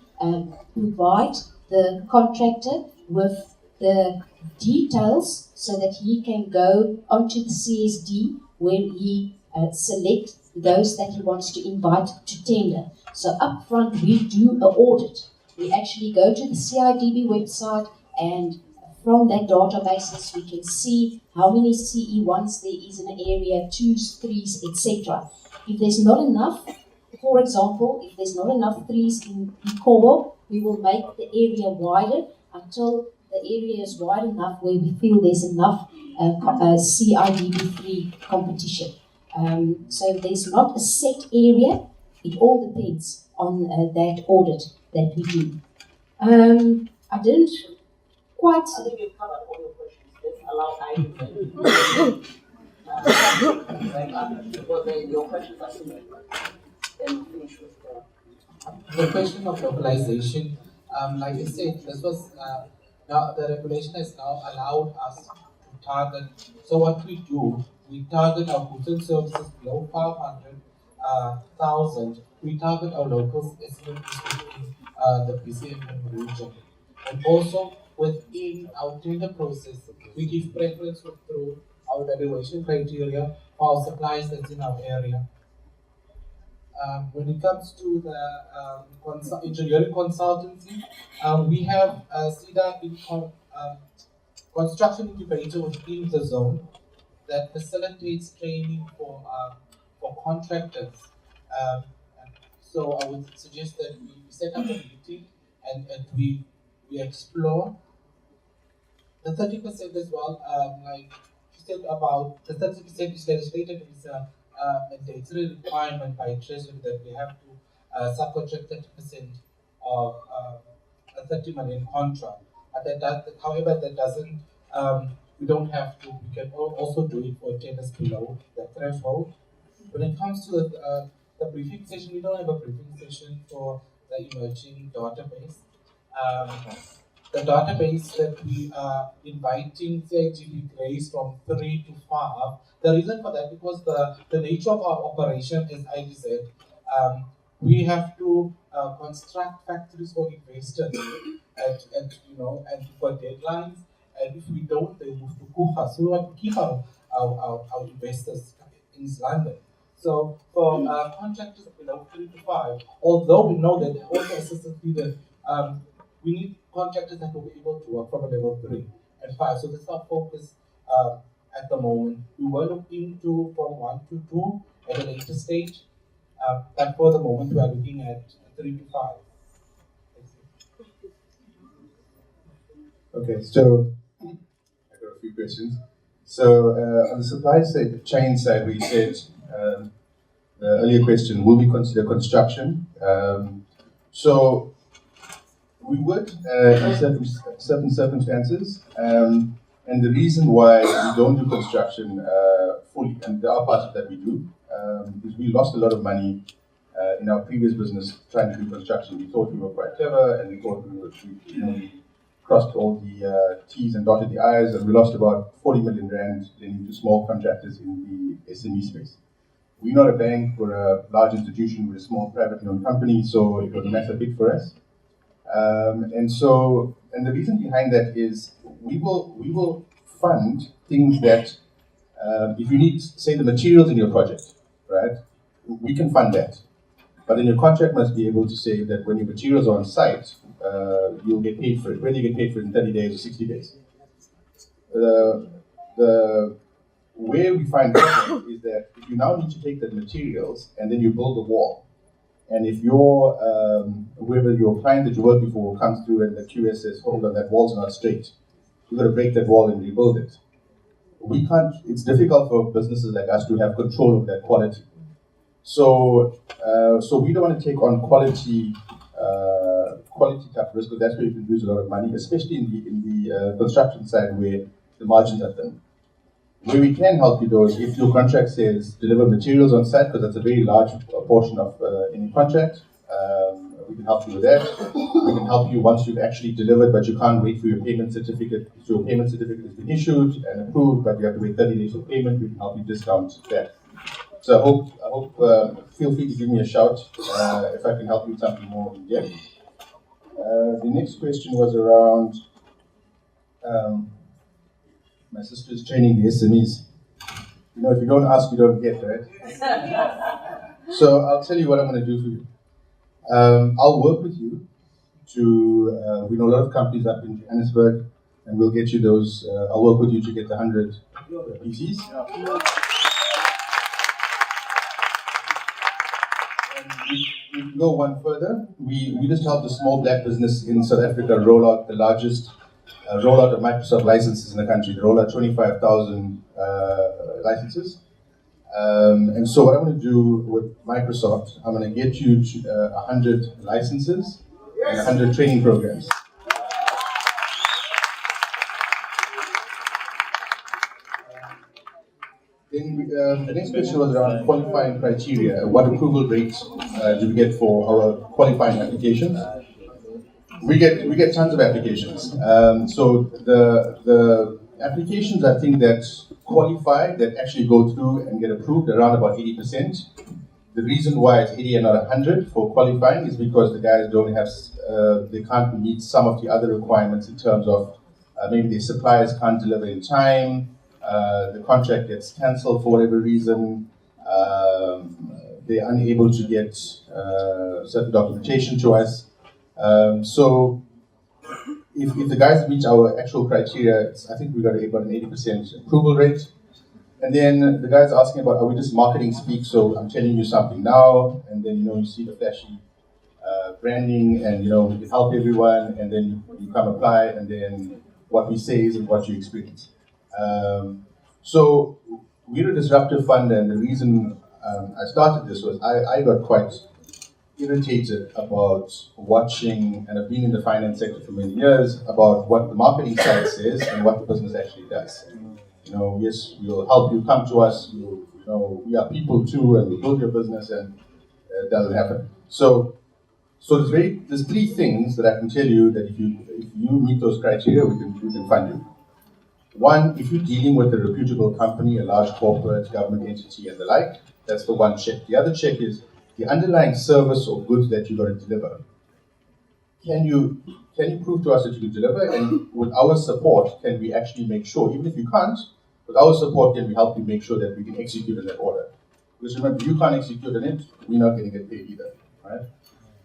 provide the contractor with the details so that he can go onto the CSD when he select those that he wants to invite to tender. So up front we do an audit. We actually go to the CIDB website, and from that databases we can see how many CE1s there is in an area, 2s, 3s, etc. If there's not enough, for example, if there's not enough 3s in Kobo, we will make the area wider until the area is wide enough where we feel there's enough CIDB3 competition. So there's not a set area, it all depends on that audit that we do. I didn't quite... I think you've covered all your questions. Let's allow Ivy because your questions are similar. Then finish with the question of localization. Like I said, this was now the regulation has now allowed us to target. So what we do, we target our goods and services below 500,000. We target our locals, especially within the PCM region, and also within our tender process, we give preference through our evaluation criteria for our suppliers that's in our area. When it comes to the engineering consultancy, we have CEDA construction incubator within the zone that facilitates training for contractors. So I would suggest that we set up a meeting and we explore the 30% as well. Like you said about the 30% is legislated is a mandatory requirement by Treasury that we have to subcontract 30% of a 30 million contract. However, that doesn't, we don't have to, we can also do it for tenders below the threshold. When it comes to the briefing session, we don't have a briefing session for the emerging database. The database that we are inviting CIGB grades from 3 to 5. The reason for that, because the nature of our operation is ELIDZ. We have to construct factories for investors and for deadlines. And if we don't, they move to Kufa. So we want to keep our investors in East London. So for contractors below 3 to 5, although we know that they also assistant leader, we need contractors that will be able to work from a level 3 and 5. So this is our focus at the moment. We were looking to from 1 to 2 at a later stage, but for the moment we are looking at 3 to 5. Okay, so I've got a few questions. So on the supply side, the chain side, we said the earlier question, will we consider construction? So we would in certain circumstances, and the reason why we don't do construction fully, and there are parts of that we do, is we lost a lot of money in our previous business trying to do construction. We thought we were quite clever, and we thought we crossed all the T's and dotted the I's, and we lost about 40 million rand lending to small contractors in the SME space. We're not a bank, we're a large institution, we're a small privately owned company, so it was a massive hit for us. And the reason behind that is we will fund things that, if you need, say, the materials in your project, right, we can fund that. But then your contract must be able to say that when your materials are on site, you'll get paid for it, whether you get paid for it in 30 days or 60 days. Where we find problem is that if you now need to take the materials and then you build a wall, and if your whoever your client that you worked before comes through and the QS says, hold on, that wall's not straight, you've got to break that wall and rebuild it. We can't, it's difficult for businesses like us to have control over that quality. So we don't want to take on quality type risk, because that's where you can lose a lot of money, especially in the construction side where the margins are thin. Where we can help you though is if your contract says deliver materials on site, because that's a very large portion of any contract, we can help you with that. We can help you once you've actually delivered, but you can't wait for your payment certificate. So your payment certificate has been issued and approved, but you have to wait 30 days for payment. We can help you discount that. So I hope feel free to give me a shout if I can help you with something more in depth. The next question was around my sister is training the SMEs. You know, if you don't ask, you don't get, right? So I'll tell you what I'm going to do for you. I'll work with you to, we know a lot of companies up in Johannesburg, and we'll get you those, I'll work with you to get the 100 PCs. And we can go one further. We just helped a small black business in South Africa roll out the largest rollout of Microsoft licenses in the country. They roll out 25,000 licenses. And so what I'm going to do with Microsoft, I'm going to get you to 100 licenses and 100 training programs. Then the next question was around qualifying criteria. What approval rates do we get for our qualifying applications? We get tons of applications. So the applications I think that qualify, that actually go through and get approved, around about 80%. The reason why it's 80 and not 100 for qualifying is because the guys don't have, they can't meet some of the other requirements in terms of maybe their suppliers can't deliver in time, the contract gets cancelled for whatever reason, they're unable to get certain documentation to us. So if the guys meet our actual criteria, I think we got about an 80% approval rate. And then the guys asking about, are we just marketing speak? So I'm telling you something now, and then you see the flashy branding, and we can help everyone, and then you come apply, and then what we say isn't what you experience. So we're a disruptive fund, and the reason I started this was I got quite irritated about watching, and I've been in the finance sector for many years, about what the marketing side says and what the business actually does. Yes, we'll help you, come to us, we are people too, and we'll build your business, and it doesn't happen. So there's three things that I can tell you that if you meet those criteria, we can fund you. One, if you're dealing with a reputable company, a large corporate, government entity, and the like, that's the one check. The other check is the underlying service or goods that you're going to deliver. Can you prove to us that you can deliver? And with our support, can we actually make sure, even if you can't, with our support, can we help you make sure that we can execute on that order? Because remember, you can't execute on it, we're not going to get paid either, right?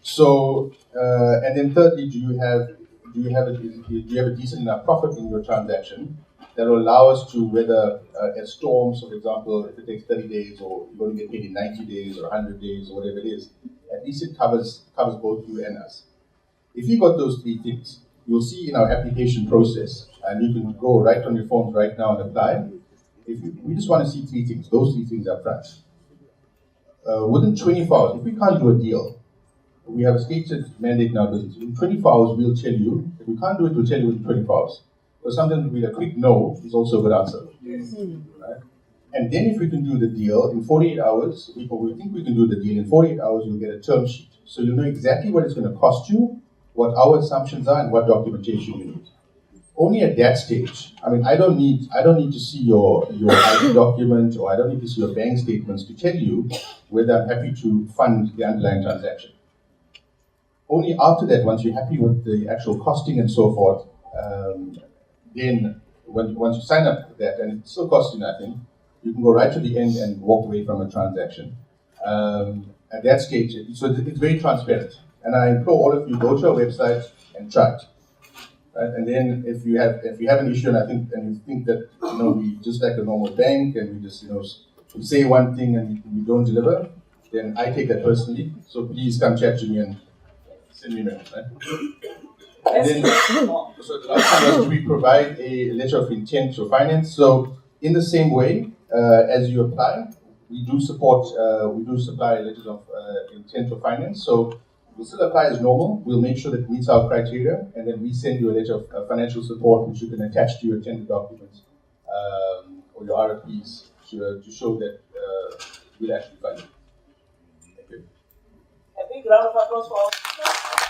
So, and then thirdly, do you have a decent enough profit in your transaction that will allow us to weather a storm? So, for example, if it takes 30 days, or you're going to get paid in 90 days or 100 days or whatever it is, at least it covers both you and us. If you got those three things, you'll see in our application process, and you can go right on your phones right now and apply. We just want to see three things, those three things up front. Within 24 hours, if we can't do a deal, we have a stated mandate in our business. In 24 hours, we'll tell you. If we can't do it, we'll tell you within 24 hours. But sometimes with a quick no is also a good answer. Right? And then if we can do the deal in 48 hours, we think we can do the deal in 48 hours, you'll get a term sheet. So you'll know exactly what it's going to cost you, what our assumptions are, and what documentation you need. Only at that stage, I don't need to see your ID document, or I don't need to see your bank statements to tell you whether I'm happy to fund the underlying transaction. Only after that, once you're happy with the actual costing and so forth, then once you sign up for that, and it's still costing nothing, you can go right to the end and walk away from a transaction. At that stage, so it's very transparent. And I implore all of you, go to our website and try it. Right? And then if you have an issue, and you think that we just like a normal bank, and we just we say one thing and we don't deliver, then I take that personally. So please come chat to me and send me a mail. Right? And then, so the last one was, do we provide a letter of intent to finance? So in the same way as you apply, we do supply letters of intent to finance. So we'll still apply as normal. We'll make sure that it meets our criteria, and then we send you a letter of financial support, which you can attach to your tender documents or your RFPs to show that we'll actually fund it. A big round of applause for our speakers.